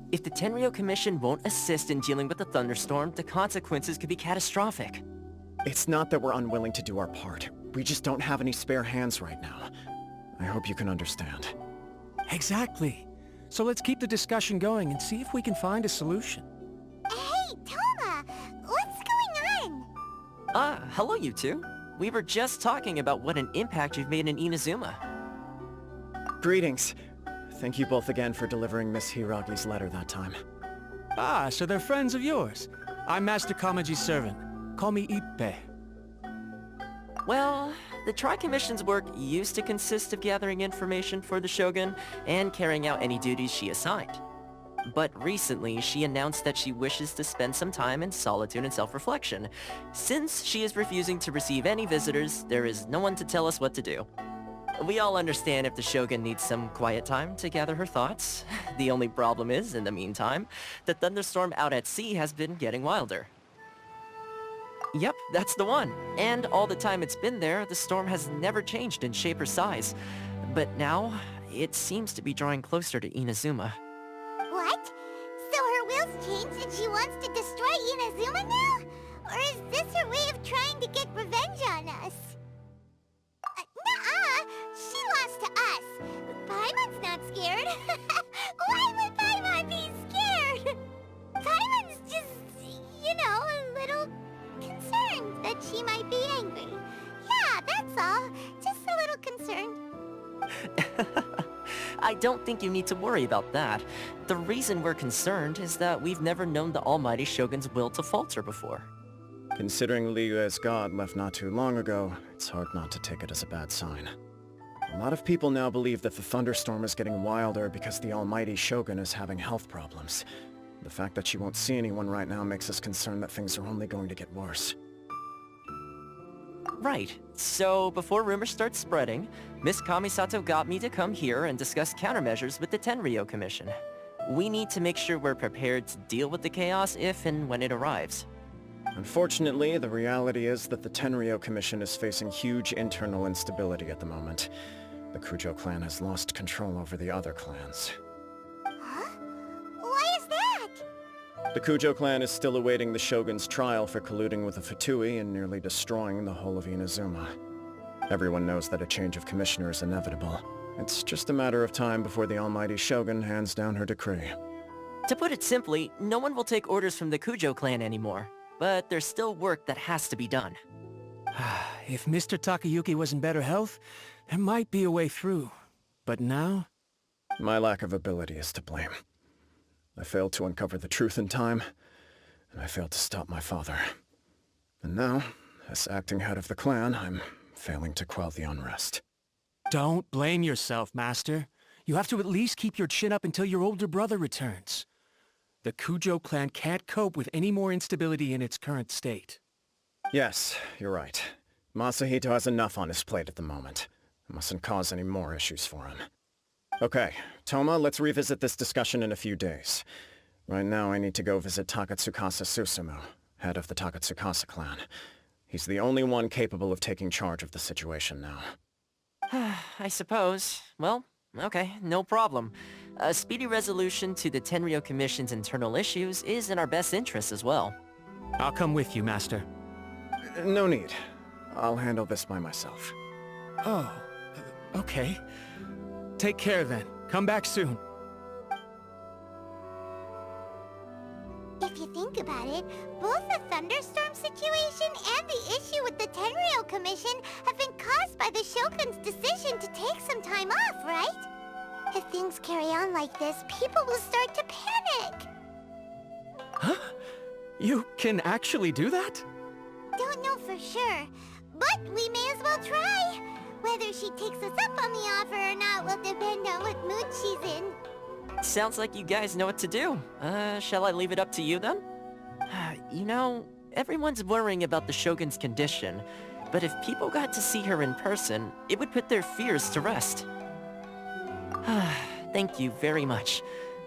If the Tenryo Commission won't assist in dealing with the thunderstorm, the consequences could be catastrophic. It's not that we're unwilling to do our part. We just don't have any spare hands right now. I hope you can understand. Exactly. So let's keep the discussion going and see if we can find a solution. Hey, Toma! What's going on? Hello you two. We were just talking about what an impact you've made in Inazuma. Greetings. Thank you both again for delivering Miss Hiragi's letter that time. Ah, so they're friends of yours. I'm Master Kamaji's servant. Call me Ippe. Well, the Tri-Commission's work used to consist of gathering information for the Shogun and carrying out any duties she assigned. But recently, she announced that she wishes to spend some time in solitude and self-reflection. Since she is refusing to receive any visitors, there is no one to tell us what to do. We all understand if the Shogun needs some quiet time to gather her thoughts. The only problem is, in the meantime, the thunderstorm out at sea has been getting wilder. Yep, that's the one. And all the time it's been there, the storm has never changed in shape or size. But now, it seems to be drawing closer to Inazuma. What? So her will's changed and she wants to destroy Inazuma now? Or is this her way of trying to get revenge on us? Nuh-uh! She lost to us! Paimon's not scared! Why would Paimon be scared? Paimon's just, a little concerned that she might be angry. Yeah, that's all. Just a little concerned. I don't think you need to worry about that. The reason we're concerned is that we've never known the Almighty Shogun's will to falter before. Considering Liyue's god left not too long ago, it's hard not to take it as a bad sign. A lot of people now believe that the thunderstorm is getting wilder because the Almighty Shogun is having health problems. The fact that she won't see anyone right now makes us concerned that things are only going to get worse. Right. So, before rumors start spreading, Miss Kamisato got me to come here and discuss countermeasures with the Tenryo Commission. We need to make sure we're prepared to deal with the chaos if and when it arrives. Unfortunately, the reality is that the Tenryo Commission is facing huge internal instability at the moment. The Kujo clan has lost control over the other clans. Huh? Why is that? The Kujo clan is still awaiting the Shogun's trial for colluding with the Fatui and nearly destroying the whole of Inazuma. Everyone knows that a change of commissioner is inevitable. It's just a matter of time before the Almighty Shogun hands down her decree. To put it simply, no one will take orders from the Kujo clan anymore. But there's still work that has to be done. If Mr. Takayuki was in better health, there might be a way through. But now? My lack of ability is to blame. I failed to uncover the truth in time, and I failed to stop my father. And now, as acting head of the clan, I'm failing to quell the unrest. Don't blame yourself, Master. You have to at least keep your chin up until your older brother returns. The Kujo clan can't cope with any more instability in its current state. Yes, you're right. Masahito has enough on his plate at the moment. It mustn't cause any more issues for him. Okay, Toma, let's revisit this discussion in a few days. Right now I need to go visit Takatsukasa Susumu, head of the Takatsukasa clan. He's the only one capable of taking charge of the situation now. I suppose. Well, okay, no problem. A speedy resolution to the Tenryo Commission's internal issues is in our best interest as well. I'll come with you, Master. No need. I'll handle this by myself. Oh, okay. Take care then. Come back soon. If you think about it, both the thunderstorm situation and the issue with the Tenryo Commission have been caused by the Shogun's decision to take some time off, right? If things carry on like this, people will start to panic. Huh? You can actually do that? Don't know for sure, but we may as well try. Whether she takes us up on the offer or not will depend on what mood she's in. Sounds like you guys know what to do. Shall I leave it up to you then? Everyone's worrying about the Shogun's condition, but if people got to see her in person, it would put their fears to rest. Thank you very much.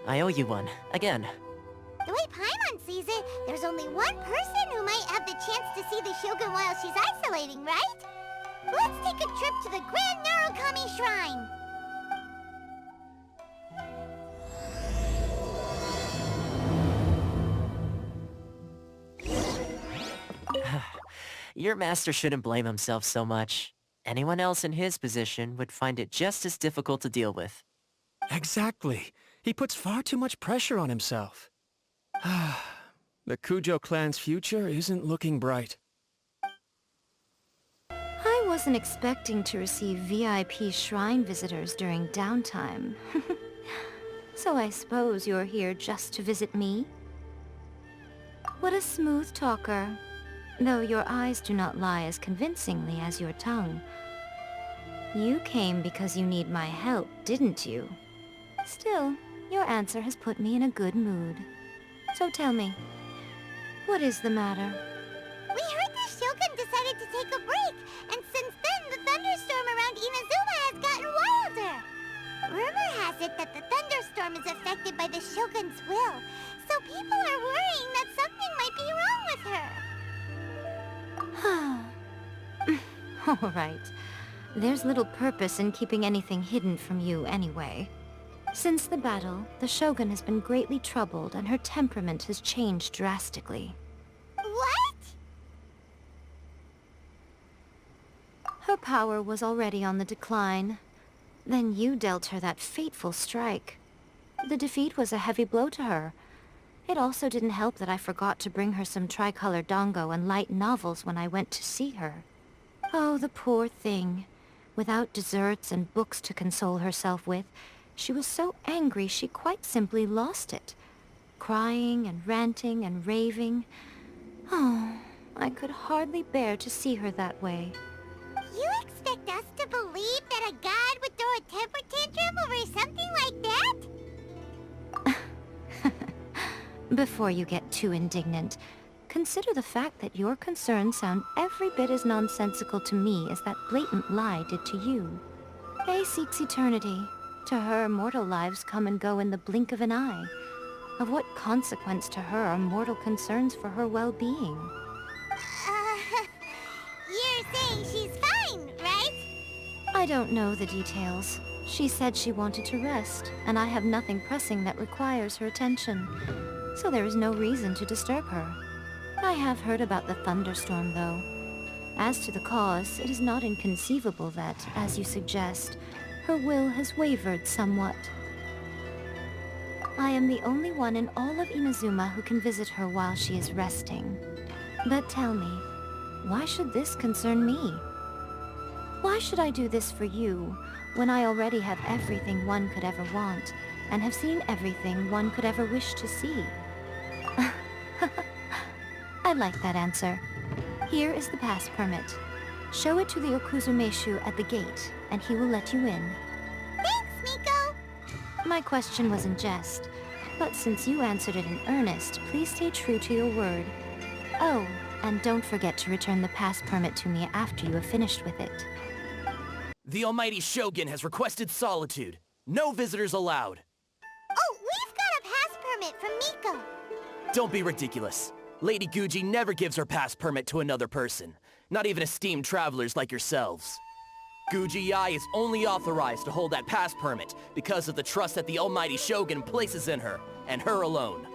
I owe you one, again. The way Paimon sees it, there's only one person who might have the chance to see the Shogun while she's isolating, right? Let's take a trip to the Grand Narukami Shrine! Your master shouldn't blame himself so much. Anyone else in his position would find it just as difficult to deal with. Exactly. He puts far too much pressure on himself. The Kujo clan's future isn't looking bright. I wasn't expecting to receive VIP shrine visitors during downtime. So I suppose you're here just to visit me? What a smooth talker. Though your eyes do not lie as convincingly as your tongue. You came because you need my help, didn't you? Still, your answer has put me in a good mood. So tell me, what is the matter? We heard the Shogun decided to take a break, and since then the thunderstorm around Inazuma has gotten wilder. Rumor has it that the thunderstorm is affected by the Shogun's will, so people are worrying that something might be wrong with her. All right. There's little purpose in keeping anything hidden from you anyway. Since the battle, the Shogun has been greatly troubled and her temperament has changed drastically. What? Her power was already on the decline. Then you dealt her that fateful strike. The defeat was a heavy blow to her. It also didn't help that I forgot to bring her some tricolor dango and light novels when I went to see her. Oh, the poor thing. Without desserts and books to console herself with, she was so angry she quite simply lost it. Crying and ranting and raving. Oh, I could hardly bear to see her that way. You expect us to believe that a god would throw a temper tantrum over something like that? Before you get too indignant, consider the fact that your concerns sound every bit as nonsensical to me as that blatant lie did to you. Ei seeks eternity. To her, mortal lives come and go in the blink of an eye. Of what consequence to her are mortal concerns for her well-being? You're saying she's fine, right? I don't know the details. She said she wanted to rest, and I have nothing pressing that requires her attention. So there is no reason to disturb her. I have heard about the thunderstorm, though. As to the cause, it is not inconceivable that, as you suggest, her will has wavered somewhat. I am the only one in all of Inazuma who can visit her while she is resting. But tell me, why should this concern me? Why should I do this for you, when I already have everything one could ever want, and have seen everything one could ever wish to see? I like that answer. Here is the pass permit. Show it to the Okuzumeshu at the gate, and he will let you in. Thanks, Miko! My question was in jest, but since you answered it in earnest, please stay true to your word. Oh, and don't forget to return the pass permit to me after you have finished with it. The almighty Shogun has requested solitude. No visitors allowed. Oh, we've got a pass permit from Miko! Don't be ridiculous. Lady Guji never gives her pass permit to another person. Not even esteemed travelers like yourselves. Guji Ei is only authorized to hold that pass permit because of the trust that the almighty Shogun places in her, and her alone.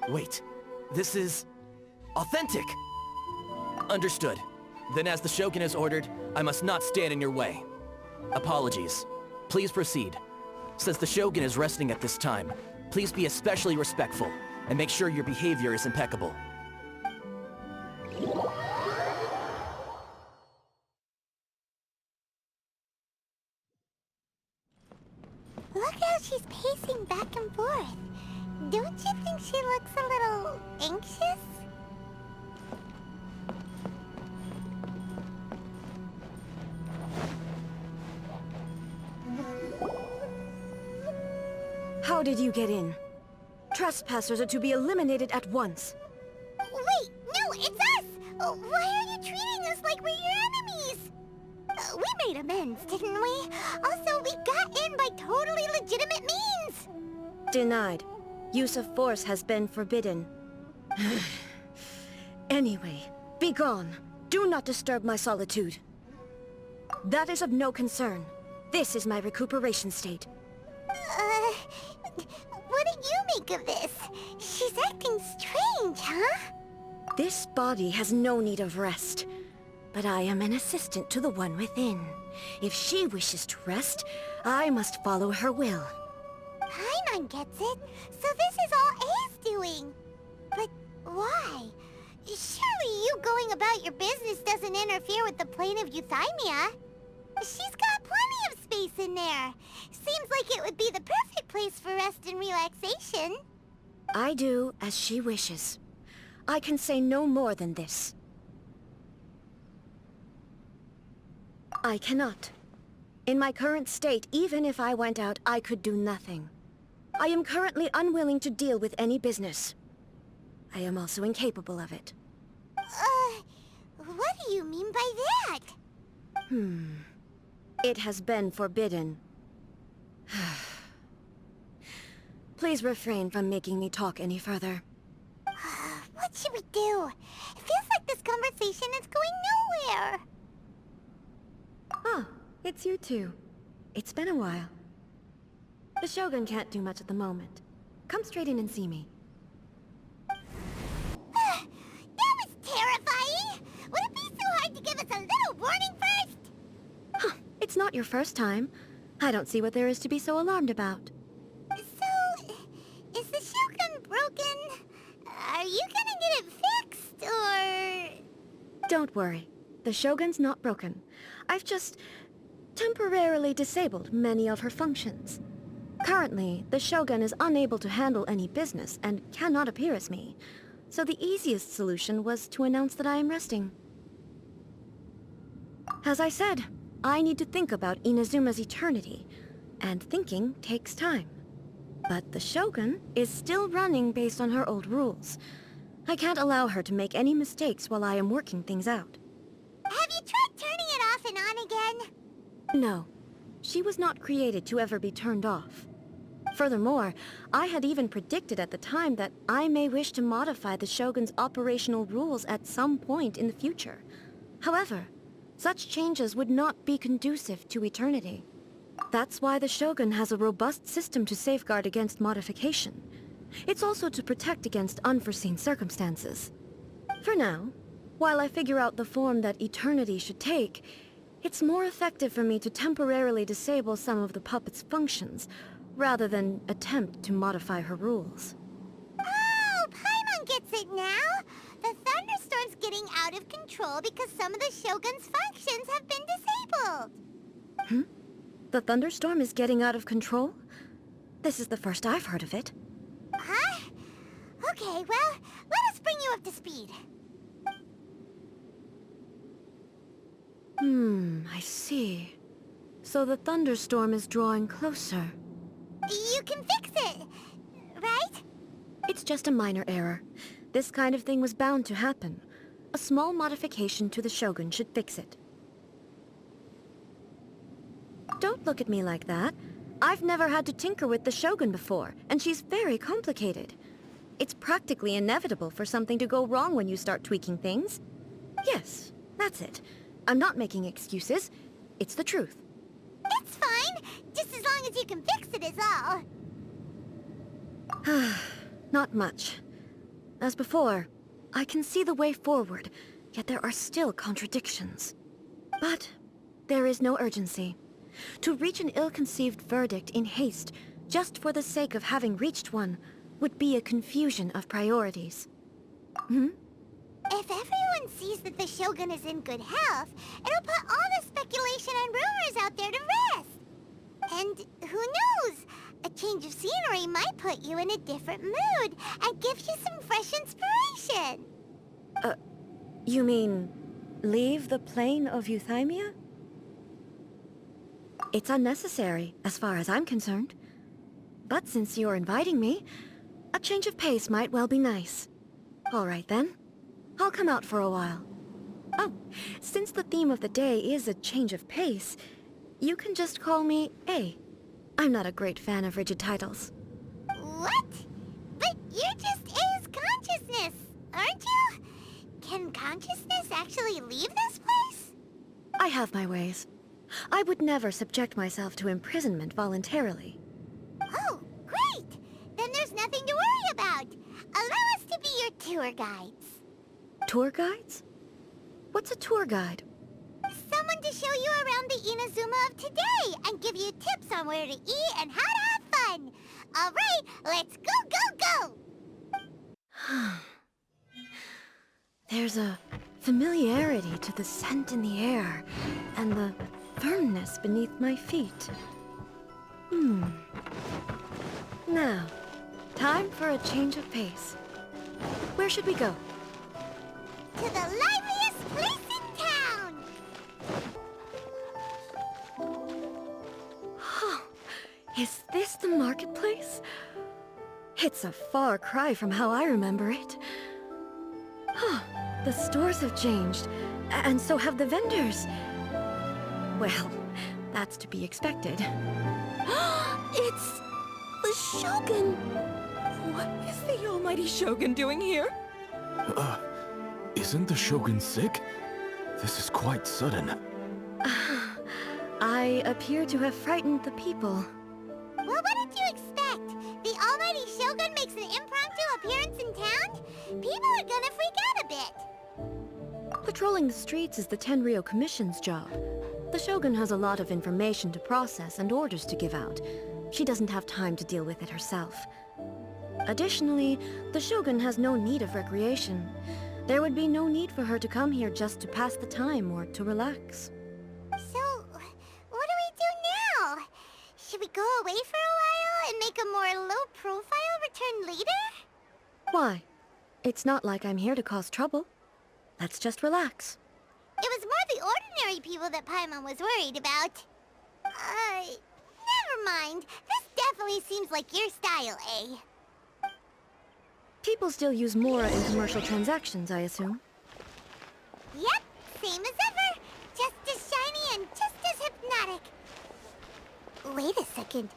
Wait, this is... authentic! Understood. Then as the Shogun has ordered, I must not stand in your way. Apologies. Please proceed. Since the Shogun is resting at this time, please be especially respectful, and make sure your behavior is impeccable. Look how she's pacing back and forth. Don't you think she looks a little anxious? How did you get in? Trespassers are to be eliminated at once. Wait, no, it's us! Why are you treating us like we're your enemies? We made amends, didn't we? Also, we got in by totally legitimate means! Denied. Use of force has been forbidden. Anyway, be gone. Do not disturb my solitude. That is of no concern. This is my recuperation state. What do you make of this? She's acting strange, huh? This body has no need of rest, but I am an assistant to the one within. If she wishes to rest, I must follow her will. Paimon gets it, so this is all Ei's doing. But why? Surely you going about your business doesn't interfere with the plane of Euthymia. She's got plenty of space in there. Seems like it would be the perfect place for rest and relaxation. I do as she wishes. I can say no more than this. I cannot. In my current state, even if I went out, I could do nothing. I am currently unwilling to deal with any business. I am also incapable of it. What do you mean by that? It has been forbidden. Please refrain from making me talk any further. What should we do? It feels like this conversation is going nowhere. Ah, it's you two. It's been a while. The Shogun can't do much at the moment. Come straight in and see me. That was terrifying! Would it be so hard to give us a little warning first? Huh, it's not your first time. I don't see what there is to be so alarmed about. So, is the Shogun broken? Are you gonna get it fixed, or...? Don't worry. The Shogun's not broken. I've just temporarily disabled many of her functions. Currently, the Shogun is unable to handle any business and cannot appear as me. So the easiest solution was to announce that I am resting. As I said, I need to think about Inazuma's eternity, and thinking takes time. But the Shogun is still running based on her old rules. I can't allow her to make any mistakes while I am working things out. Have you tried turning it off and on again? No. She was not created to ever be turned off. Furthermore, I had even predicted at the time that I may wish to modify the Shogun's operational rules at some point in the future. However, such changes would not be conducive to eternity. That's why the Shogun has a robust system to safeguard against modification. It's also to protect against unforeseen circumstances. For now, while I figure out the form that eternity should take, it's more effective for me to temporarily disable some of the puppet's functions, rather than attempt to modify her rules. Oh, Paimon gets it now! The thunderstorm's getting out of control because some of the Shogun's functions have been disabled. The thunderstorm is getting out of control? This is the first I've heard of it. Huh? Okay, well, let us bring you up to speed. I see. So the thunderstorm is drawing closer. You can fix it, right? It's just a minor error. This kind of thing was bound to happen. A small modification to the Shogun should fix it. Don't look at me like that. I've never had to tinker with the Shogun before, and she's very complicated. It's practically inevitable for something to go wrong when you start tweaking things. Yes, that's it. I'm not making excuses. It's the truth. It's fine, just as long as you can fix it is all. Not much. As before, I can see the way forward, yet there are still contradictions. But there is no urgency. To reach an ill-conceived verdict in haste, just for the sake of having reached one, would be a confusion of priorities. If everyone sees that the Shogun is in good health, it'll put all the speculation and rumors out there to rest. And who knows? A change of scenery might put you in a different mood and give you some fresh inspiration. You mean, leave the plane of Euthymia? It's unnecessary, as far as I'm concerned. But since you're inviting me, a change of pace might well be nice. All right then. I'll come out for a while. Oh, since the theme of the day is a change of pace, you can just call me Ei. I'm not a great fan of rigid titles. What? But you're just Ei's consciousness, aren't you? Can consciousness actually leave this place? I have my ways. I would never subject myself to imprisonment voluntarily. Oh, great! Then there's nothing to worry about. Allow us to be your tour guides. Tour guides? What's a tour guide? Someone to show you around the Inazuma of today and give you tips on where to eat and how to have fun. All right, let's go! There's a familiarity to the scent in the air and the firmness beneath my feet. Now, time for a change of pace. Where should we go? To the liveliest place in town! Is this the marketplace? It's a far cry from how I remember it. The stores have changed, and so have the vendors. Well, that's to be expected. It's the Shogun! What is the almighty Shogun doing here? Isn't the Shogun sick? This is quite sudden. I appear to have frightened the people. Well, what did you expect? The almighty Shogun makes an impromptu appearance in town? People are gonna freak out a bit. Patrolling the streets is the Tenryou Commission's job. The Shogun has a lot of information to process and orders to give out. She doesn't have time to deal with it herself. Additionally, the Shogun has no need of recreation. There would be no need for her to come here just to pass the time or to relax. So, what do we do now? Should we go away for a while and make a more low-profile return later? Why? It's not like I'm here to cause trouble. Let's just relax. It was more the ordinary people that Paimon was worried about. Never mind. This definitely seems like your style, eh? People still use Mora in commercial transactions, I assume. Yep, same as ever. Just as shiny and just as hypnotic. Wait a second.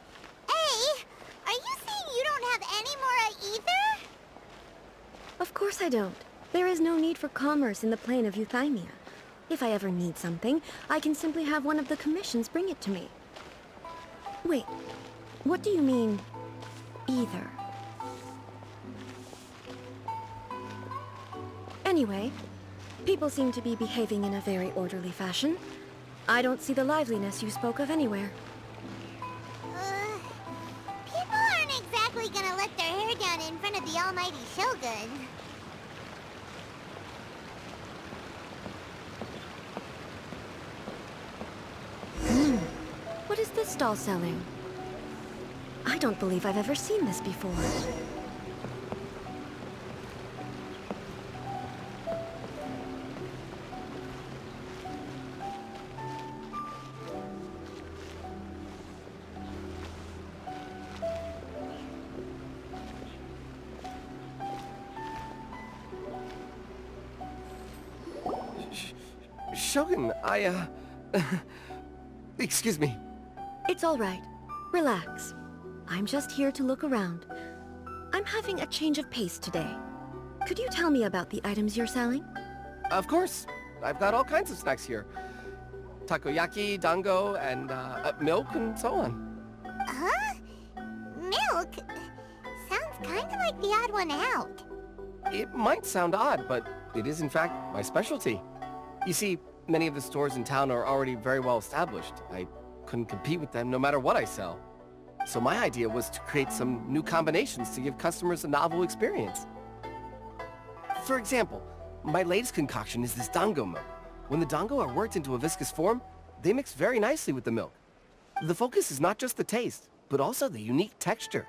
Ei, are you saying you don't have any Mora either? Of course I don't. There is no need for commerce in the plane of Euthymia. If I ever need something, I can simply have one of the commissions bring it to me. Wait, what do you mean, either? Anyway, people seem to be behaving in a very orderly fashion. I don't see the liveliness you spoke of anywhere. People aren't exactly gonna let their hair down in front of the almighty Shogun. What is this stall selling? I don't believe I've ever seen this before. Shogun, excuse me. It's all right. Relax. I'm just here to look around. I'm having a change of pace today. Could you tell me about the items you're selling? Of course. I've got all kinds of snacks here. Takoyaki, dango, and milk and so on. Huh? Milk? Sounds kinda like the odd one out. It might sound odd, but it is in fact my specialty. You see, many of the stores in town are already very well established. I couldn't compete with them no matter what I sell. So my idea was to create some new combinations to give customers a novel experience. For example, my latest concoction is this dango milk. When the dango are worked into a viscous form, they mix very nicely with the milk. The focus is not just the taste, but also the unique texture.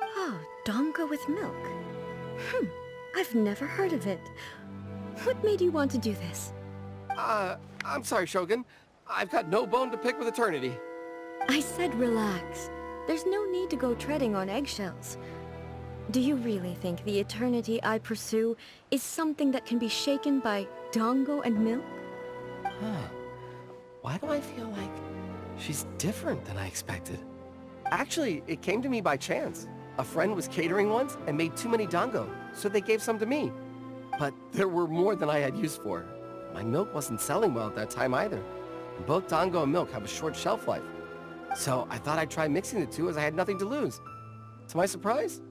Oh, dango with milk. I've never heard of it. What made you want to do this? I'm sorry, Shogun. I've got no bone to pick with eternity. I said relax. There's no need to go treading on eggshells. Do you really think the eternity I pursue is something that can be shaken by dango and milk? Why do I feel like she's different than I expected? Actually, it came to me by chance. A friend was catering once and made too many dango, so they gave some to me. But there were more than I had use for. My milk wasn't selling well at that time either. And both dango and milk have a short shelf life. So I thought I'd try mixing the two as I had nothing to lose. To my surprise,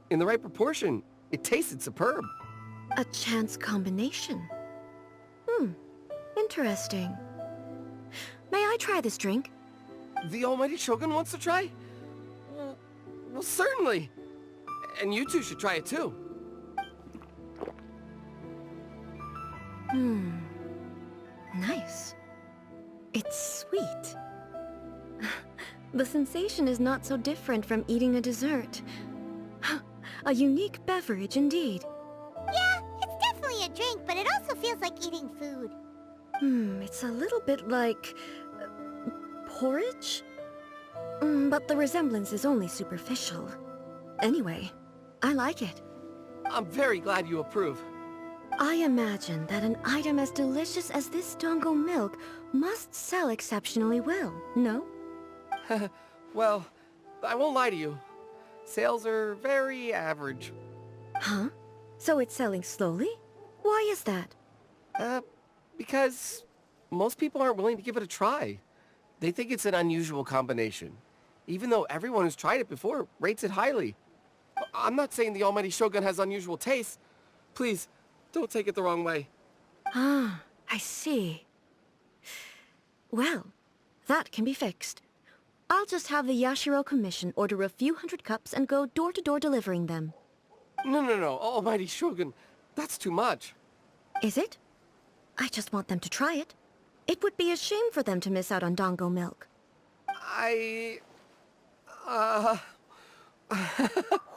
in the right proportion, it tasted superb. A chance combination. Interesting. May I try this drink? The Almighty Shogun wants to try? Well, certainly. And you two should try it too. Nice. It's sweet. The sensation is not so different from eating a dessert. A unique beverage indeed. Yeah, it's definitely a drink, but it also feels like eating food. It's a little bit like... porridge? But the resemblance is only superficial. Anyway, I like it. I'm very glad you approve. I imagine that an item as delicious as this Dango milk must sell exceptionally well, no? Well, I won't lie to you. Sales are very average. Huh? So it's selling slowly? Why is that? Because most people aren't willing to give it a try. They think it's an unusual combination, even though everyone who's tried it before rates it highly. I'm not saying the Almighty Shogun has unusual taste. Please, don't take it the wrong way. Ah, I see. Well, that can be fixed. I'll just have the Yashiro Commission order a few hundred cups and go door-to-door delivering them. No, Almighty Shogun, that's too much. Is it? I just want them to try it. It would be a shame for them to miss out on Dango milk. Oh,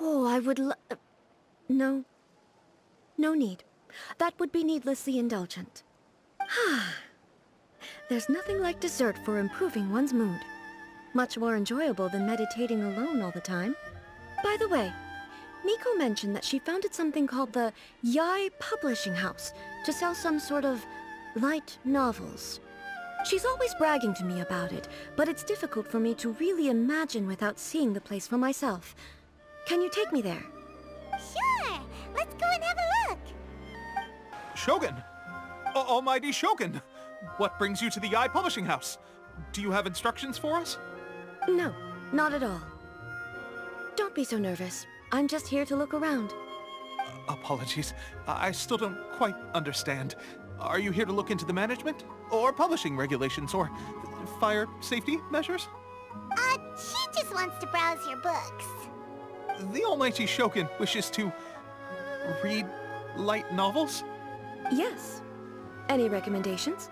I would No. No need. That would be needlessly indulgent. There's nothing like dessert for improving one's mood. Much more enjoyable than meditating alone all the time. By the way, Miko mentioned that she founded something called the Ei Publishing House to sell some sort of light novels. She's always bragging to me about it, but it's difficult for me to really imagine without seeing the place for myself. Can you take me there? Sure! Let's go and have a look! Shogun! Almighty Shogun! What brings you to the Ei Publishing House? Do you have instructions for us? No, not at all. Don't be so nervous. I'm just here to look around. Apologies. I still don't quite understand. Are you here to look into the management? Or publishing regulations? Or fire safety measures? She just wants to browse your books. The Almighty Shogun wishes to... read light novels? Yes. Any recommendations?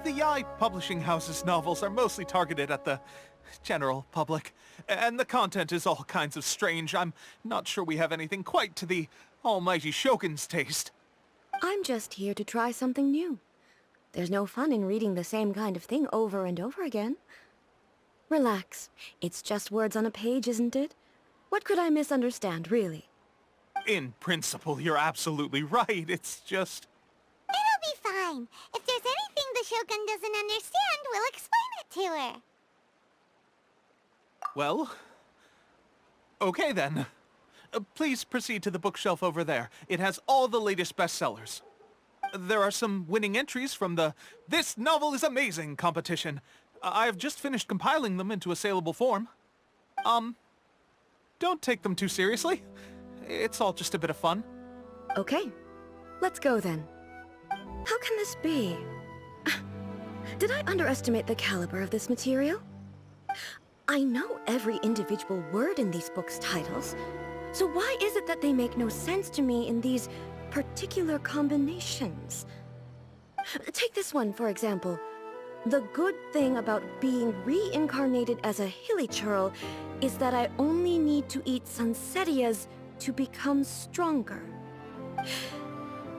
The Ei Publishing House's novels are mostly targeted at the general public, and the content is all kinds of strange. I'm not sure we have anything quite to the Almighty Shogun's taste. I'm just here to try something new. There's no fun in reading the same kind of thing over and over again. Relax. It's just words on a page, isn't it? What could I misunderstand, really? In principle, you're absolutely right. It's just... It'll be fine. If there's anything the Shogun doesn't understand, we'll explain it to her. Well... okay then. Please proceed to the bookshelf over there. It has all the latest bestsellers. There are some winning entries from the This Novel is Amazing competition. I've just finished compiling them into a saleable form. Don't take them too seriously. It's all just a bit of fun. Okay. Let's go then. How can this be? Did I underestimate the caliber of this material? I know every individual word in these books' titles, so why is it that they make no sense to me in these particular combinations? Take this one, for example. The good thing about being reincarnated as a hilichurl is that I only need to eat sanserias to become stronger.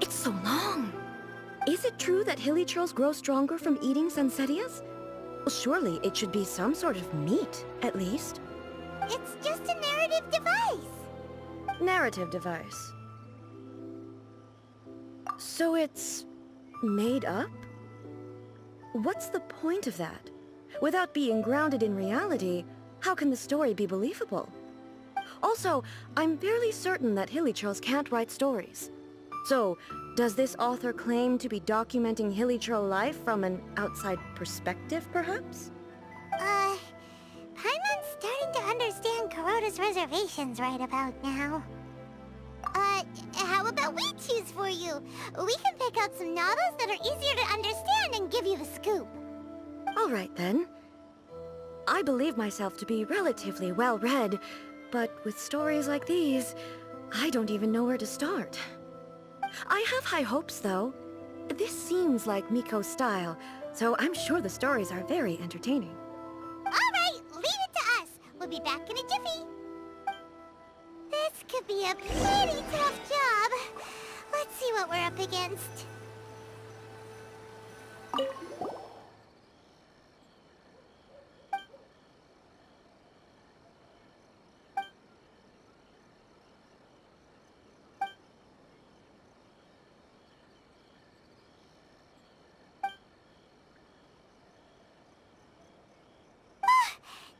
It's so long. Is it true that hilichurls grow stronger from eating sanserias? Well, surely it should be some sort of meat, at least. It's just a narrative device. Narrative device. So it's... made up? What's the point of that? Without being grounded in reality, how can the story be believable? Also, I'm fairly certain that hilichurls can't write stories. So, does this author claim to be documenting hilichurl life from an outside perspective, perhaps? Paimon's starting to understand Kuroda's reservations right about now. about we choose for you? We can pick out some novels that are easier to understand and give you the scoop. All right, then. I believe myself to be relatively well-read, but with stories like these, I don't even know where to start. I have high hopes, though. This seems like Miko's style, so I'm sure the stories are very entertaining. All right, leave it to us. We'll be back in a jiffy. This could be a pretty tough job. Let's see what we're up against.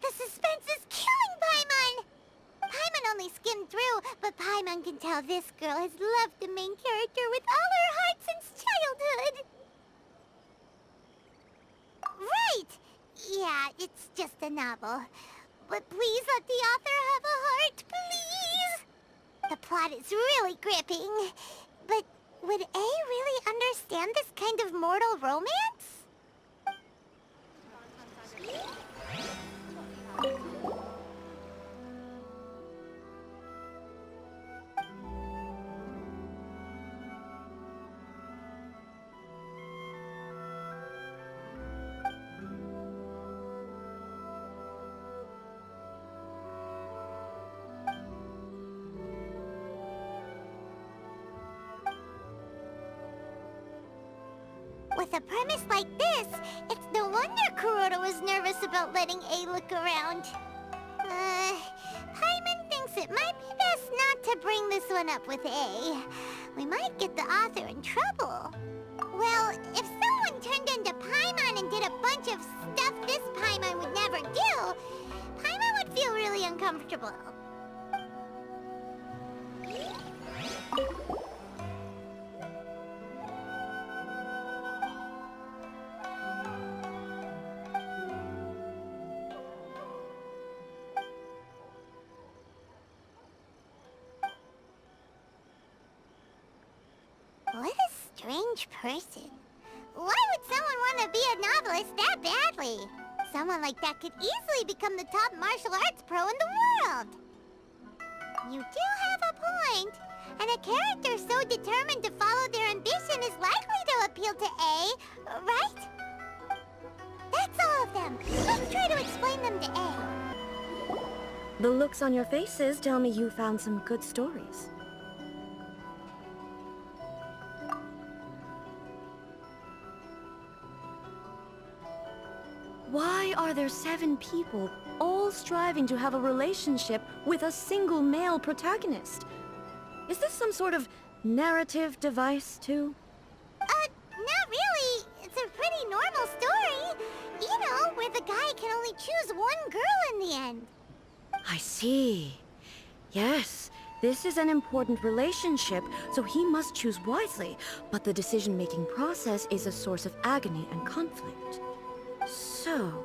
The suspense is killing Paimon! Paimon only skimmed through, but Paimon can tell this girl has loved the main character with all her heart since childhood. Right! Yeah, it's just a novel. But please let the author have a heart, please! The plot is really gripping. But would A really understand this kind of mortal romance? With a premise like this, it's no wonder Kuroda was nervous about letting A look around. Paimon thinks it might be best not to bring this one up with A. We might get the author in trouble. Well, if someone turned into Paimon and did a bunch of stuff this Paimon would never do, Paimon would feel really uncomfortable. What a strange person. Why would someone want to be a novelist that badly? Someone like that could easily become the top martial arts pro in the world. You do have a point. And a character so determined to follow their ambition is likely to appeal to A, right? That's all of them. Let's try to explain them to A. The looks on your faces tell me you found some good stories. Why are there 7 people all striving to have a relationship with a single male protagonist? Is this some sort of narrative device, too? Not really. It's a pretty normal story. You know, where the guy can only choose one girl in the end. I see. Yes, this is an important relationship, so he must choose wisely, but the decision-making process is a source of agony and conflict. So,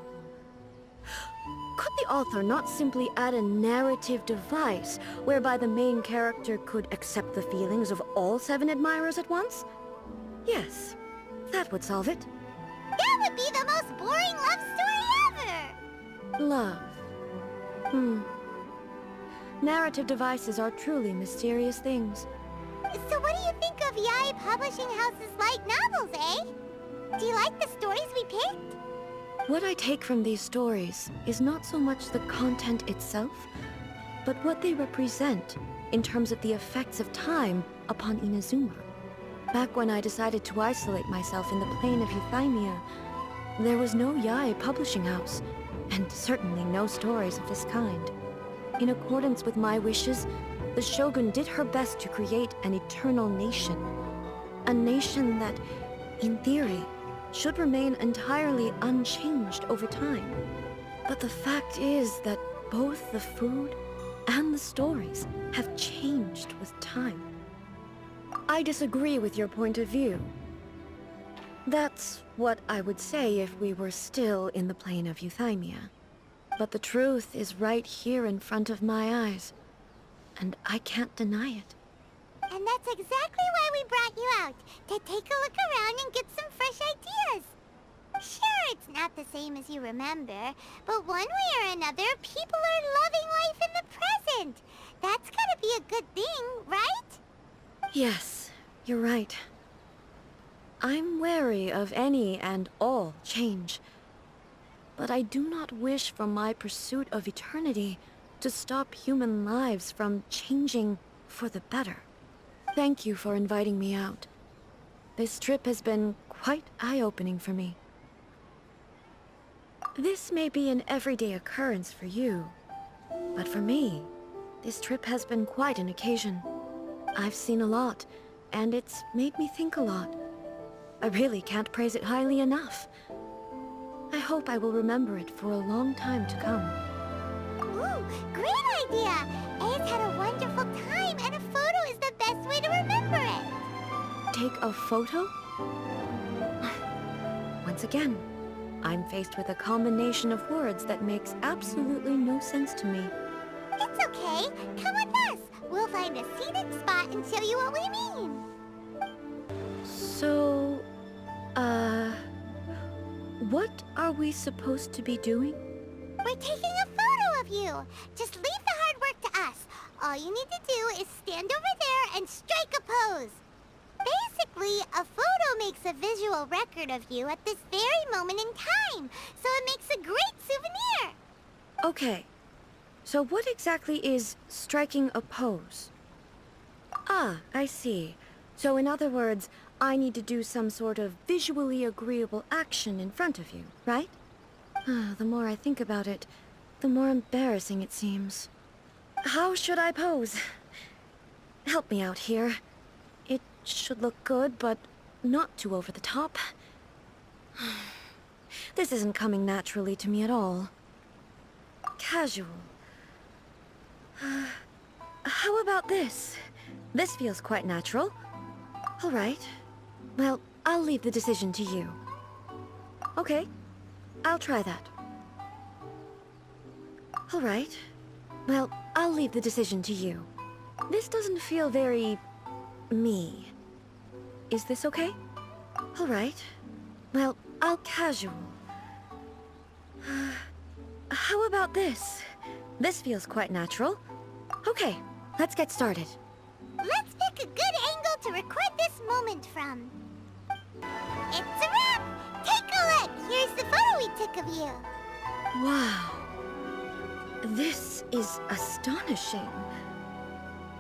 could the author not simply add a narrative device whereby the main character could accept the feelings of all 7 admirers at once? Yes, that would solve it. That would be the most boring love story ever! Love. Narrative devices are truly mysterious things. So what do you think of Yae Publishing House's light novels, eh? Do you like the stories we picked? What I take from these stories is not so much the content itself, but what they represent in terms of the effects of time upon Inazuma. Back when I decided to isolate myself in the plane of Euthymia, there was no Yae Publishing House, and certainly no stories of this kind. In accordance with my wishes, the Shogun did her best to create an eternal nation. A nation that, in theory, should remain entirely unchanged over time. But the fact is that both the food and the stories have changed with time. I disagree with your point of view. That's what I would say if we were still in the plane of Euthymia. But the truth is right here in front of my eyes, and I can't deny it. And And that's exactly why we brought you out, to take a look around and get some fresh ideas. Sure, it's not the same as you remember, but one way or another, people are loving life in the present. That's gotta be a good thing, right? Yes, you're right. I'm wary of any and all change. But I do not wish for my pursuit of eternity to stop human lives from changing for the better. Thank you for inviting me out. This trip has been quite eye-opening for me. This may be an everyday occurrence for you, but for me, this trip has been quite an occasion. I've seen a lot, and it's made me think a lot. I really can't praise it highly enough. I hope I will remember it for a long time to come. Ooh, great idea! Ei's had a wonderful time, and a photo is the best way to remember it. Take a photo? Once again, I'm faced with a combination of words that makes absolutely no sense to me. It's okay. Come with us. We'll find a scenic spot and show you what we mean. So, what are we supposed to be doing? We're taking a photo of you. Just leave the hard work to us. All you need to do is stand over there and strike a pose. Basically, a photo makes a visual record of you at this very moment in time, so it makes a great souvenir. Okay, so what exactly is striking a pose? Ah, I see. So in other words, I need to do some sort of visually agreeable action in front of you, right? The more I think about it, the more embarrassing it seems. How should I pose? Help me out here. It should look good, but not too over the top. This isn't coming naturally to me at all. Casual. How about this? This feels quite natural. All right. Well, I'll leave the decision to you. Okay, I'll try that. All right. Well, I'll leave the decision to you. This doesn't feel very... me. Is this okay? All right. Well, I'll casual. How about this? This feels quite natural. Okay, let's get started. Let's pick a good angle to record this moment from. It's a wrap! Take a look! Here's the photo we took of you. Wow. This is astonishing.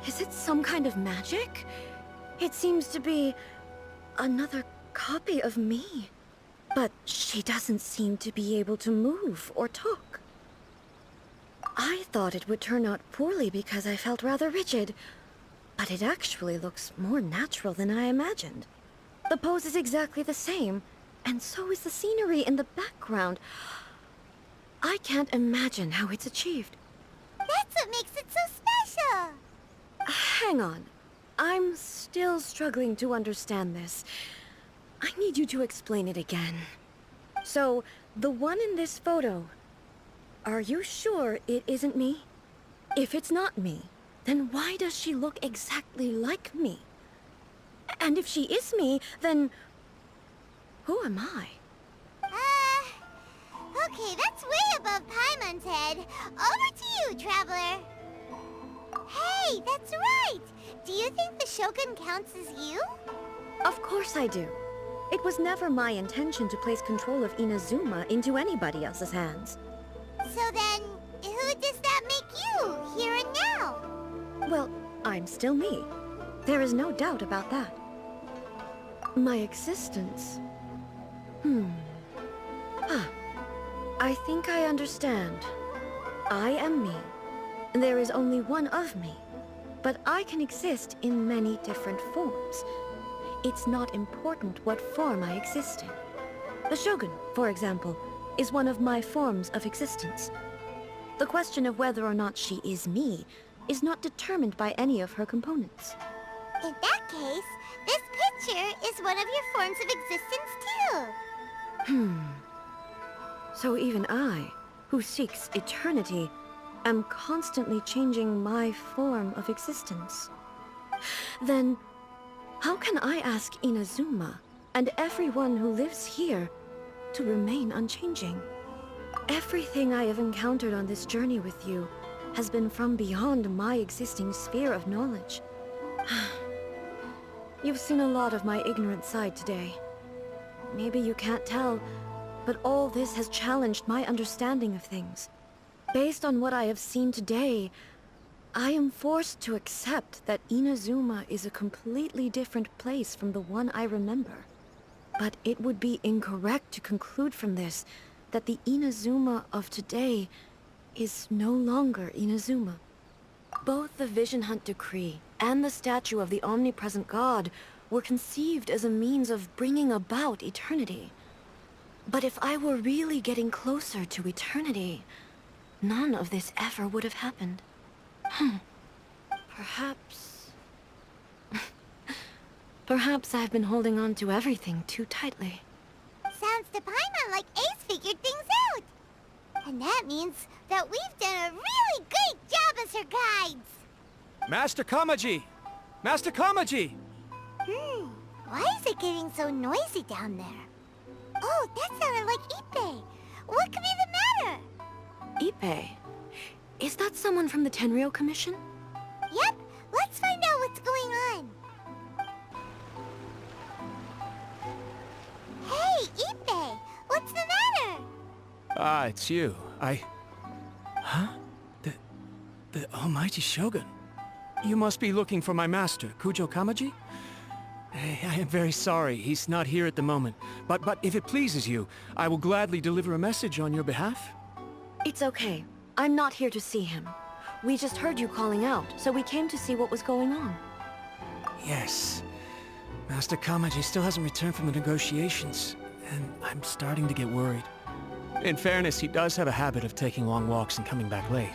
Is it some kind of magic? It seems to be another copy of me. But she doesn't seem to be able to move or talk. I thought it would turn out poorly because I felt rather rigid, but it actually looks more natural than I imagined. The pose is exactly the same, and so is the scenery in the background. I can't imagine how it's achieved. That's what makes it so special. Hang on. I'm still struggling to understand this. I need you to explain it again. So, the one in this photo, are you sure it isn't me? If it's not me, then why does she look exactly like me? And if she is me, then who am I? Okay, that's way above Paimon's head. Over to you, Traveler. Hey, that's right! Do you think the Shogun counts as you? Of course I do. It was never my intention to place control of Inazuma into anybody else's hands. So then, who does that make you, here and now? Well, I'm still me. There is no doubt about that. My existence... I think I understand. I am me. There is only one of me. But I can exist in many different forms. It's not important what form I exist in. The Shogun, for example, is one of my forms of existence. The question of whether or not she is me is not determined by any of her components. In that case, this picture is one of your forms of existence too. So even I, who seeks eternity, am constantly changing my form of existence. then how can I ask Inazuma and everyone who lives here to remain unchanging? Everything I have encountered on this journey with you has been from beyond my existing sphere of knowledge. You've seen a lot of my ignorant side today. Maybe you can't tell, but all this has challenged my understanding of things. Based on what I have seen today, I am forced to accept that Inazuma is a completely different place from the one I remember. But it would be incorrect to conclude from this that the Inazuma of today is no longer Inazuma. Both the Vision Hunt Decree and the statue of the omnipresent god were conceived as a means of bringing about eternity. But if I were really getting closer to eternity, none of this ever would have happened. Perhaps... Perhaps I've been holding on to everything too tightly. Sounds to Paimon like Ace figured things out. And that means that we've done a really great job as her guides. Master Kamaji! Master Kamaji! Why is it getting so noisy down there? Oh, that sounded like Ippei. What could be the matter? Ippei? Is that someone from the Tenryou Commission? Yep, let's find out what's going on. Hey, Ippei! What's the matter? Ah, it's you. Huh? The Almighty Shogun. You must be looking for my master, Kujo Kamaji? I am very sorry, he's not here at the moment. But if it pleases you, I will gladly deliver a message on your behalf. It's okay. I'm not here to see him. We just heard you calling out, so we came to see what was going on. Yes. Master Kamaji still hasn't returned from the negotiations, and I'm starting to get worried. In fairness, he does have a habit of taking long walks and coming back late.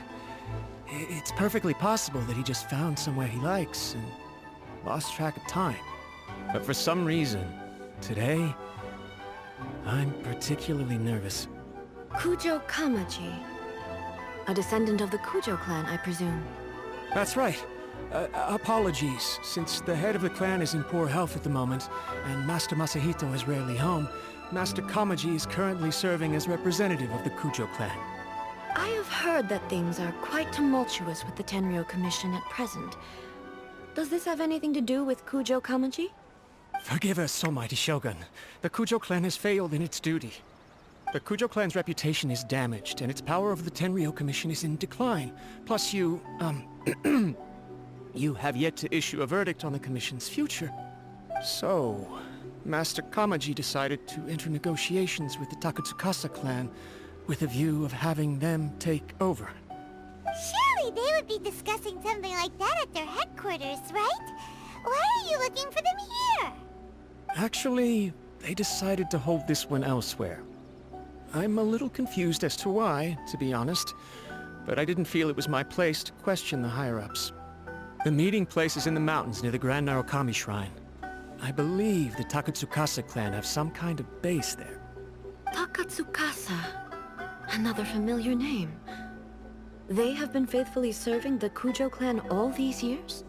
It's perfectly possible that he just found somewhere he likes and lost track of time. But for some reason, today, I'm particularly nervous. Kujo Kamaji. A descendant of the Kujo clan, I presume. That's right. Apologies, since the head of the clan is in poor health at the moment, and Master Masahito is rarely home, Master Kamaji is currently serving as representative of the Kujo clan. I have heard that things are quite tumultuous with the Tenryou Commission at present. Does this have anything to do with Kujo Kamaji? Forgive us, Almighty Shogun. The Kujo clan has failed in its duty. The Kujo clan's reputation is damaged, and its power over the Tenryou Commission is in decline. Plus you, you have yet to issue a verdict on the Commission's future. So, Master Kamaji decided to enter negotiations with the Takatsukasa clan with a view of having them take over. Surely they would be discussing something like that at their headquarters, right? Why are you looking for them here? Actually, they decided to hold this one elsewhere. I'm a little confused as to why, to be honest, but I didn't feel it was my place to question the higher-ups. The meeting place is in the mountains near the Grand Narukami Shrine. I believe the Takatsukasa clan have some kind of base there. Takatsukasa. Another familiar name. They have been faithfully serving the Kujo clan all these years?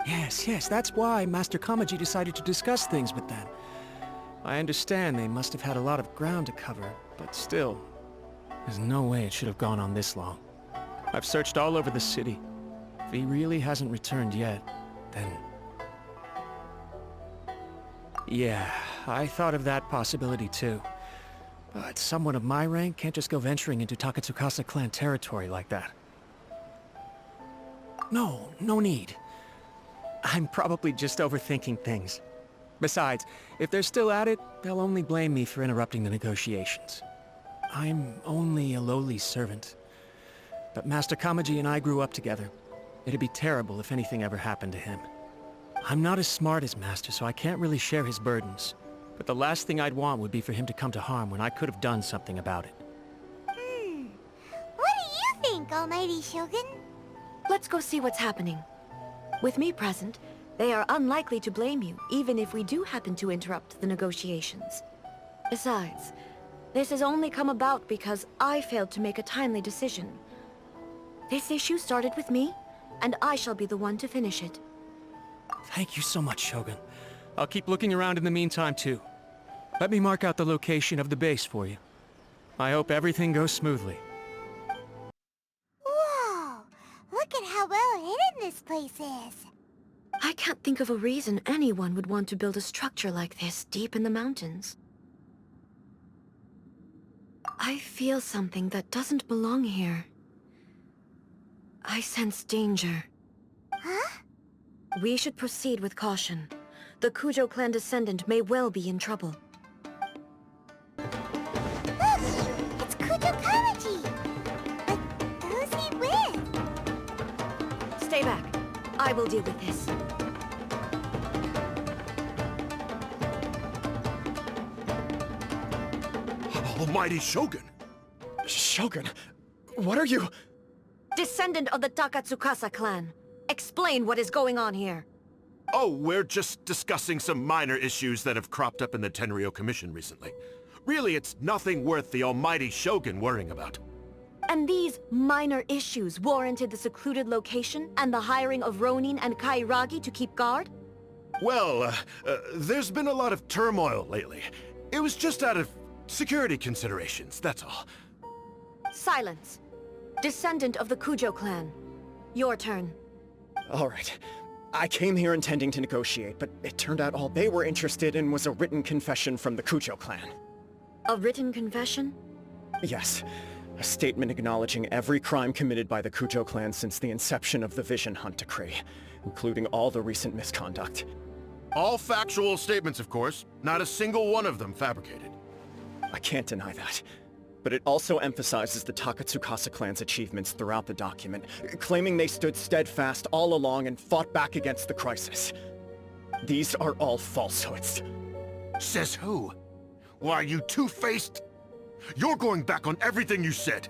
Yes, that's why Master Kamaji decided to discuss things with them. I understand they must have had a lot of ground to cover, but still, there's no way it should have gone on this long. I've searched all over the city. If he really hasn't returned yet, then... Yeah, I thought of that possibility too. But someone of my rank can't just go venturing into Takatsukasa clan territory like that. No need. I'm probably just overthinking things. Besides, if they're still at it, they'll only blame me for interrupting the negotiations. I'm only a lowly servant. But Master Kamaji and I grew up together. It'd be terrible if anything ever happened to him. I'm not as smart as Master, so I can't really share his burdens. But the last thing I'd want would be for him to come to harm when I could have done something about it. What do you think, Almighty Shogun? Let's go see what's happening. With me present, they are unlikely to blame you, even if we do happen to interrupt the negotiations. Besides, this has only come about because I failed to make a timely decision. This issue started with me, and I shall be the one to finish it. Thank you so much, Shogun. I'll keep looking around in the meantime, too. Let me mark out the location of the base for you. I hope everything goes smoothly. Whoa! Look at how well hidden this place is. I can't think of a reason anyone would want to build a structure like this deep in the mountains. I feel something that doesn't belong here. I sense danger. Huh? We should proceed with caution. The Kujo clan descendant may well be in trouble. Look! It's Kujo Kamaji! But who's he with? Stay back. I will deal with this. Almighty Shogun! Shogun, what are you... Descendant of the Takatsukasa clan. Explain what is going on here. Oh, we're just discussing some minor issues that have cropped up in the Tenryou Commission recently. Really, it's nothing worth the Almighty Shogun worrying about. And these minor issues warranted the secluded location and the hiring of Ronin and Kairagi to keep guard? Well, there's been a lot of turmoil lately. It was just out of security considerations, that's all. Silence. Descendant of the Kujo clan. Your turn. All right. I came here intending to negotiate, but it turned out all they were interested in was a written confession from the Kujo clan. A written confession? Yes. A statement acknowledging every crime committed by the Kujo clan since the inception of the Vision Hunt Decree, including all the recent misconduct. All factual statements, of course. Not a single one of them fabricated. I can't deny that. But it also emphasizes the Takatsukasa clan's achievements throughout the document, claiming they stood steadfast all along and fought back against the crisis. These are all falsehoods. Says who? Why, are you two-faced? You're going back on everything you said.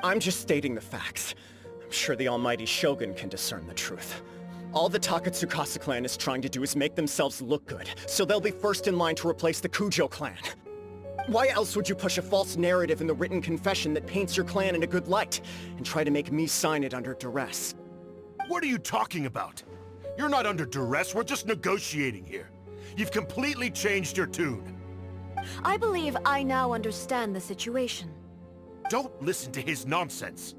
I'm just stating the facts. I'm sure the Almighty Shogun can discern the truth. All the Takatsukasa clan is trying to do is make themselves look good, so they'll be first in line to replace the Kujo clan. Why else would you push a false narrative in the written confession that paints your clan in a good light, and try to make me sign it under duress? What are you talking about? You're not under duress, we're just negotiating here. You've completely changed your tune. I believe I now understand the situation. Don't listen to his nonsense.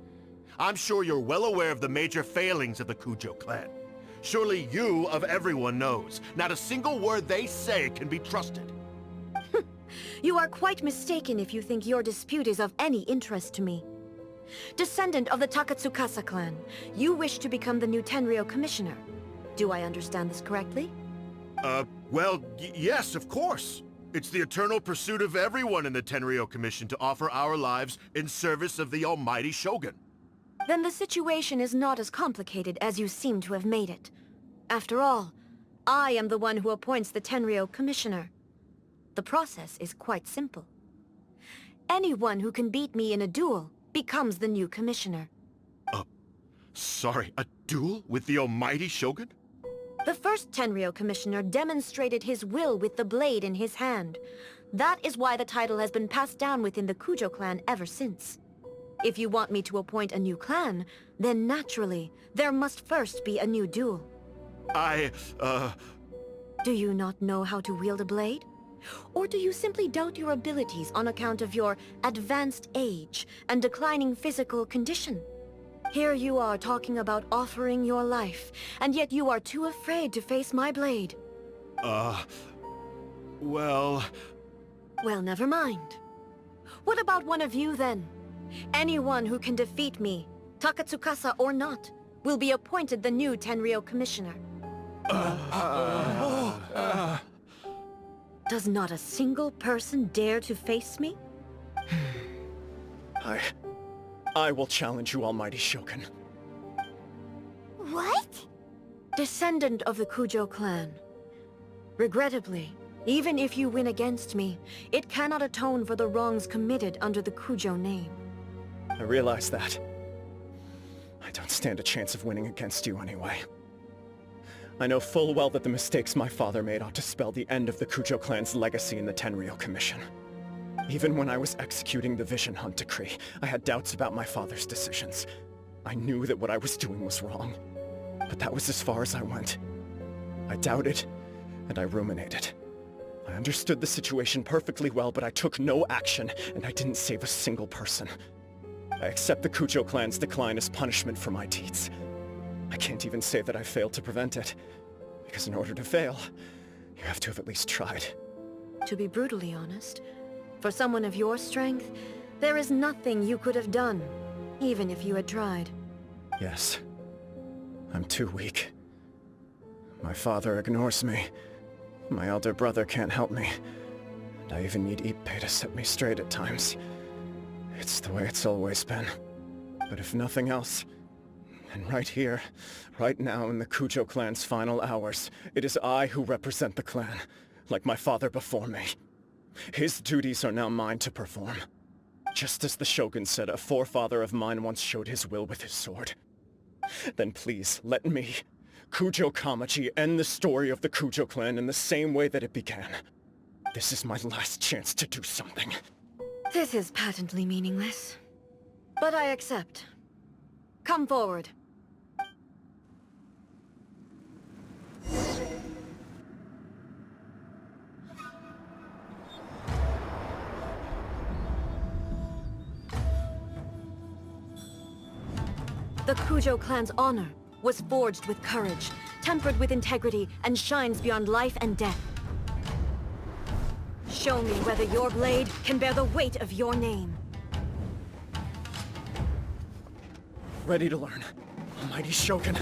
I'm sure you're well aware of the major failings of the Kujo clan. Surely you, of everyone, knows. Not a single word they say can be trusted. You are quite mistaken if you think your dispute is of any interest to me. Descendant of the Takatsukasa clan, you wish to become the new Tenryou commissioner. Do I understand this correctly? Well, yes, of course. It's the eternal pursuit of everyone in the Tenryou Commission to offer our lives in service of the Almighty Shogun. Then the situation is not as complicated as you seem to have made it. After all, I am the one who appoints the Tenryou commissioner. The process is quite simple. Anyone who can beat me in a duel becomes the new commissioner. Sorry, a duel with the Almighty Shogun? The first Tenryou commissioner demonstrated his will with the blade in his hand. That is why the title has been passed down within the Kujo clan ever since. If you want me to appoint a new clan, then naturally, there must first be a new duel. Do you not know how to wield a blade? Or do you simply doubt your abilities on account of your advanced age and declining physical condition? Here you are talking about offering your life, and yet you are too afraid to face my blade. Well, never mind. What about one of you, then? Anyone who can defeat me, Takatsukasa or not, will be appointed the new Tenryou commissioner. Does not a single person dare to face me? I will challenge you, Almighty Shogun. What? Descendant of the Kujo clan. Regrettably, even if you win against me, it cannot atone for the wrongs committed under the Kujo name. I realize that. I don't stand a chance of winning against you anyway. I know full well that the mistakes my father made ought to spell the end of the Kujo clan's legacy in the Tenryou Commission. Even when I was executing the Vision Hunt Decree, I had doubts about my father's decisions. I knew that what I was doing was wrong. But that was as far as I went. I doubted, and I ruminated. I understood the situation perfectly well, but I took no action, and I didn't save a single person. I accept the Kujo clan's decline as punishment for my deeds. I can't even say that I failed to prevent it, because in order to fail, you have to have at least tried. To be brutally honest, for someone of your strength, there is nothing you could have done, even if you had tried. Yes. I'm too weak. My father ignores me. My elder brother can't help me. And I even need Ippei to set me straight at times. It's the way it's always been. But if nothing else, and right here, right now in the Kujo clan's final hours, it is I who represent the clan, like my father before me. His duties are now mine to perform. Just as the Shogun said a forefather of mine once showed his will with his sword. Then please, let me, Kujo Kamaji, end the story of the Kujo clan in the same way that it began. This is my last chance to do something. This is patently meaningless. But I accept. Come forward. The Kujo clan's honor was forged with courage, tempered with integrity, and shines beyond life and death. Show me whether your blade can bear the weight of your name. Ready to learn. Almighty Shogun.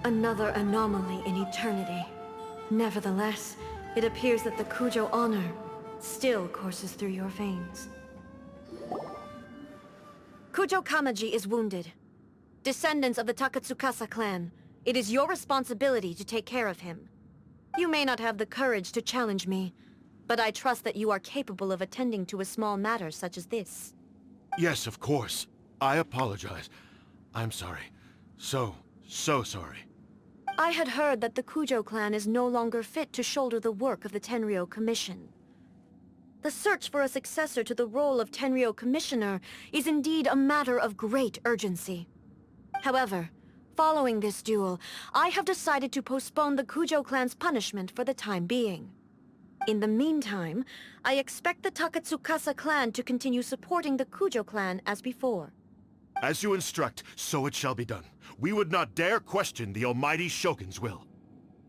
Another anomaly in eternity. Nevertheless, it appears that the Kujo honor still courses through your veins. Kujo Kamaji is wounded. Descendants of the Takatsukasa clan, it is your responsibility to take care of him. You may not have the courage to challenge me, but I trust that you are capable of attending to a small matter such as this. Yes, of course. I apologize. I'm sorry. So sorry. I had heard that the Kujo clan is no longer fit to shoulder the work of the Tenryou Commission. The search for a successor to the role of Tenryou Commissioner is indeed a matter of great urgency. However, following this duel, I have decided to postpone the Kujo clan's punishment for the time being. In the meantime, I expect the Takatsukasa clan to continue supporting the Kujo clan as before. As you instruct, so it shall be done. We would not dare question the Almighty Shogun's will.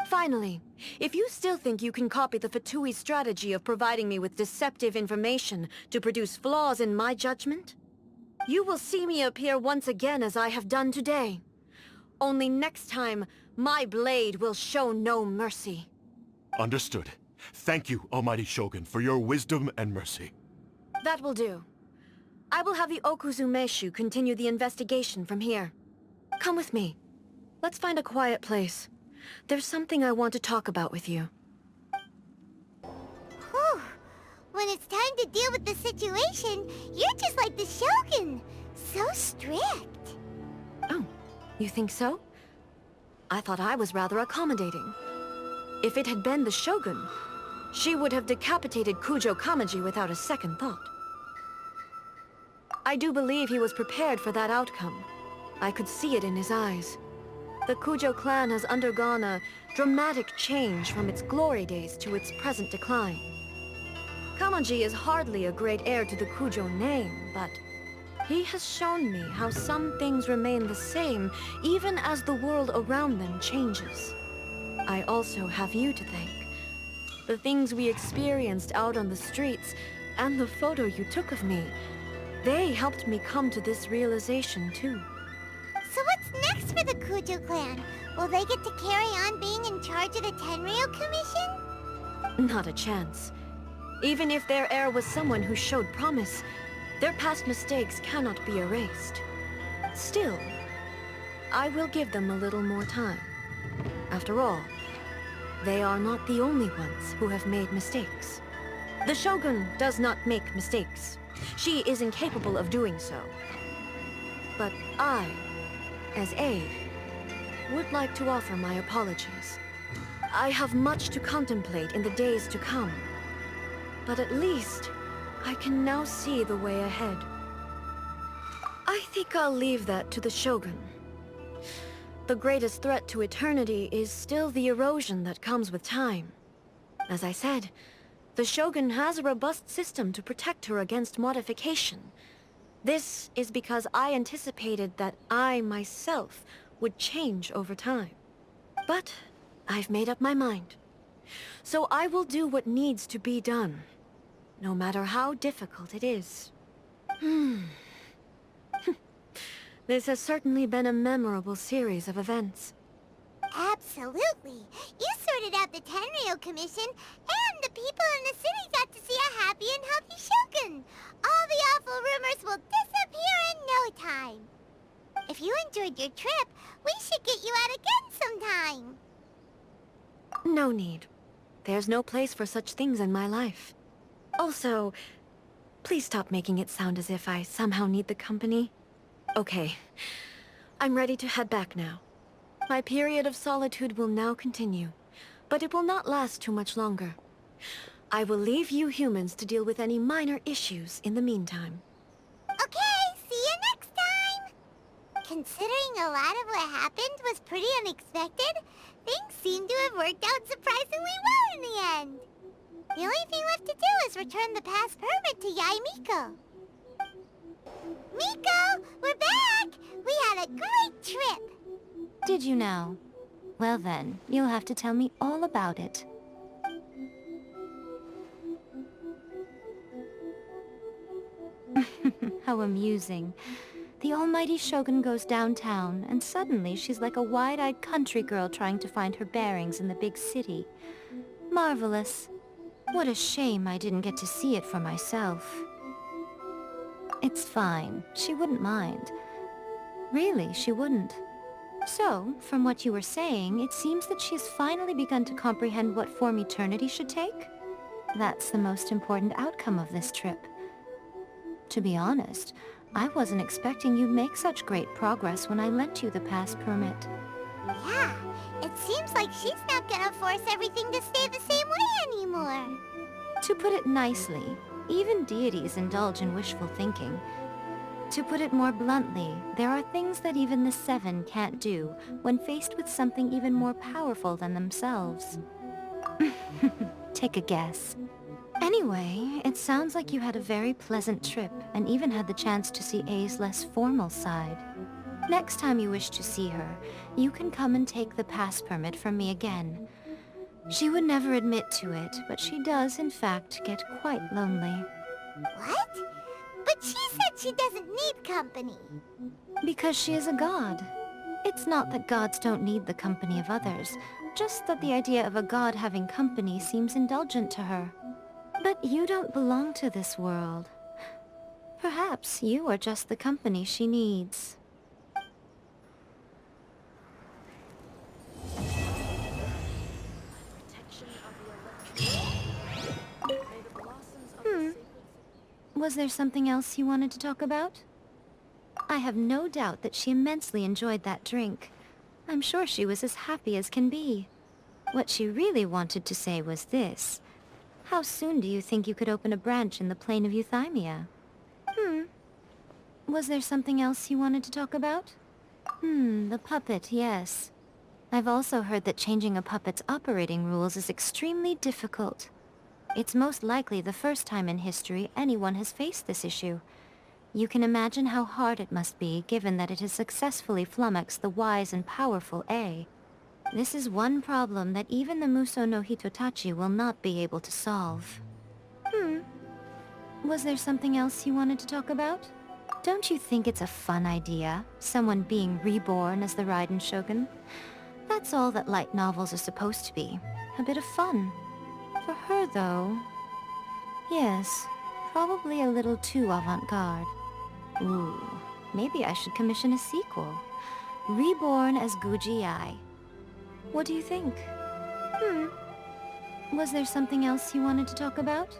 Finally, if you still think you can copy the Fatui strategy of providing me with deceptive information to produce flaws in my judgment, you will see me appear once again as I have done today. Only next time, my blade will show no mercy. Understood. Thank you, Almighty Shogun, for your wisdom and mercy. That will do. I will have the Okuzumeshu continue the investigation from here. Come with me. Let's find a quiet place. There's something I want to talk about with you. Whew. When it's time to deal with the situation, you're just like the Shogun. So You think so? I thought I was rather accommodating. If it had been the Shogun, she would have decapitated Kujo Kamaji without a second thought. I do believe he was prepared for that outcome. I could see it in his eyes. The Kujo clan has undergone a dramatic change from its glory days to its present decline. Kamaji is hardly a great heir to the Kujo name, but he has shown me how some things remain the same even as the world around them changes. I also have you to thank. The things we experienced out on the streets, and the photo you took of me, they helped me come to this realization too. So what's next for the Kujo clan? Will they get to carry on being in charge of the Tenryou Commission? Not a chance. Even if their heir was someone who showed promise, their past mistakes cannot be erased. Still, I will give them a little more time. After all, they are not the only ones who have made mistakes. The Shogun does not make mistakes. She is incapable of doing so. But I, as Ei, would like to offer my apologies. I have much to contemplate in the days to come. But at least, I can now see the way ahead. I think I'll leave that to the Shogun. The greatest threat to eternity is still the erosion that comes with time. As I said, the Shogun has a robust system to protect her against modification. This is because I anticipated that I, myself, would change over time. But I've made up my mind. So I will do what needs to be done, no matter how difficult it is. This has certainly been a memorable series of events. Absolutely. You sorted out the Tenryou Commission, and the people in the city got to see a happy and healthy Shogun. All the awful rumors will disappear in no time. If you enjoyed your trip, we should get you out again sometime. No need. There's no place for such things in my life. Also, please stop making it sound as if I somehow need the company. Okay, I'm ready to head back now. My period of solitude will now continue, but it will not last too much longer. I will leave you humans to deal with any minor issues in the meantime. Okay, see you next time! Considering a lot of what happened was pretty unexpected, things seem to have worked out surprisingly well in the end. The only thing left to do is return the pass permit to Yae Miko. Miko, we're back! We had a great trip! Did you now? Well then, you'll have to tell me all about it. How amusing. The almighty Shogun goes downtown, and suddenly she's like a wide-eyed country girl trying to find her bearings in the big city. Marvelous. What a shame I didn't get to see it for myself. It's fine. She wouldn't mind. Really, she wouldn't. So, from what you were saying, it seems that she's finally begun to comprehend what form eternity should take? That's the most important outcome of this trip. To be honest, I wasn't expecting you'd make such great progress when I lent you the pass permit. Yeah, it seems like she's not gonna force everything to stay the same way anymore. To put it nicely, even deities indulge in wishful thinking. To put it more bluntly, there are things that even the Seven can't do when faced with something even more powerful than themselves. Take a guess. Anyway, it sounds like you had a very pleasant trip and even had the chance to see Ei's less formal side. Next time you wish to see her, you can come and take the pass permit from me again. She would never admit to it, but she does in fact get quite lonely. What? But she said she doesn't need company. Because she is a god. It's not that gods don't need the company of others, just that the idea of a god having company seems indulgent to her. But you don't belong to this world. Perhaps you are just the company she needs. Was there something else you wanted to talk about? I have no doubt that she immensely enjoyed that drink. I'm sure she was as happy as can be. What she really wanted to say was this. How soon do you think you could open a branch in the plane of Euthymia? Was there something else you wanted to talk about? The puppet, yes. I've also heard that changing a puppet's operating rules is extremely difficult. It's most likely the first time in history anyone has faced this issue. You can imagine how hard it must be, given that it has successfully flummoxed the wise and powerful Ei. This is one problem that even the Muso no Hitotachi will not be able to solve. Was there something else you wanted to talk about? Don't you think it's a fun idea, someone being reborn as the Raiden Shogun? That's all that light novels are supposed to be. A bit of fun. For her, though... Yes, probably a little too avant-garde. Ooh, maybe I should commission a sequel. Reborn as Guji Ei. What do you think? Was there something else you wanted to talk about?